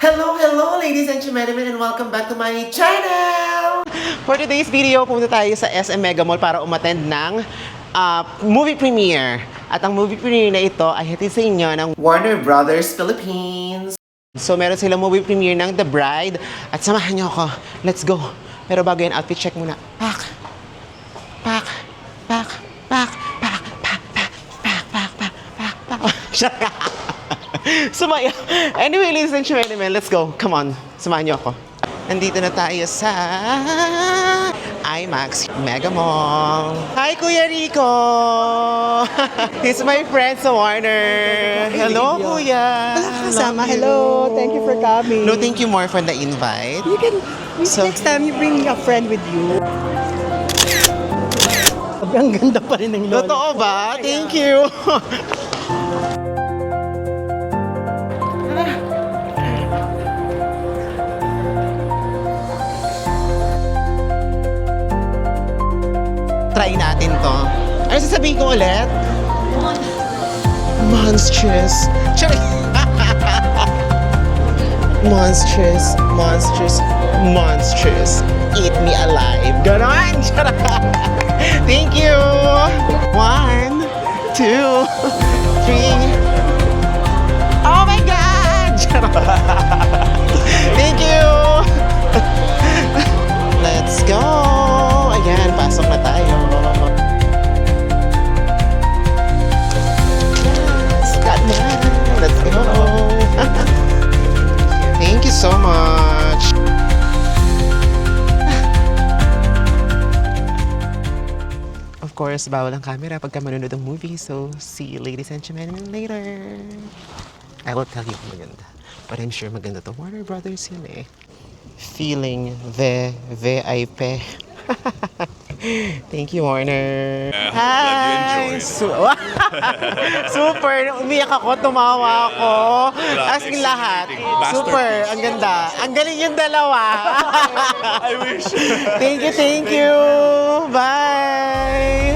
Hello, ladies and gentlemen, and welcome back to my channel! For today's video, pumunta tayo sa SM Mega Mall para umattend ng movie premiere. At ang movie premiere na ito ay hatid sa inyo ng Warner Brothers Philippines. So, meron silang movie premiere ng The Bride. At samahan niyo ako. Let's go! Pero bago yan, outfit check muna. Pak! Pak! Pak! Pak! Pak! Pak! Pak! Pak! Pak! Pak! Pak! Pak! Sumaya. Anyway, ladies and gentlemen, let's go. Come on, samahan niyo ako. Nandito na tayo sa IMAX Mega Mall. Hi, Kuya Rico! He's my friend sa Warner. Hello, Kuya. Kasama. Hello. Thank you for coming. No, thank you more for the invite. You can, next time you bring a friend with you. Ang ganda pa rin ng lola. Totoo ba? Thank you. Try natin to. Ano sasabihin ko ulit? Monstrous. Charing! Monstrous, monstrous, monstrous. Eat me alive. Ganon! Charot! Thank you! 1, 2, 3. Oh my God! Charot! Thank you! Let's go! Ayan, pasok na tayo. Yes, got na. Let's go. Thank you so much. Of course, bawal ang camera pagka manonood ng movie. So, see you ladies and gentlemen later. I will tell you kung maganda. But I'm sure maganda to. Warner Brothers yun eh. Feeling the VIP. Thank you, Warner. Hi! Super! Umiyak ako, tumawa ako. As in lahat. Super! Ang ganda. Ang galing yung dalawa. I wish. Thank you. Bye!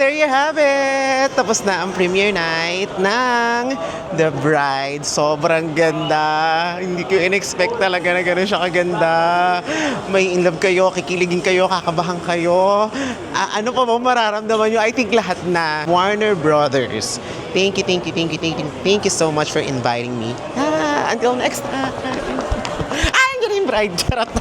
There you have it! Tapos na ang premiere night ng The Bride. Sobrang ganda. Hindi ko in-expect talaga na gano'n siya kaganda. May in love kayo, kikiligin kayo, kakabahan kayo. Ano pa ba mararamdaman nyo? I think lahat na. Warner Brothers. Thank you so much for inviting me. Until next time. Ang galing Bride. Charot.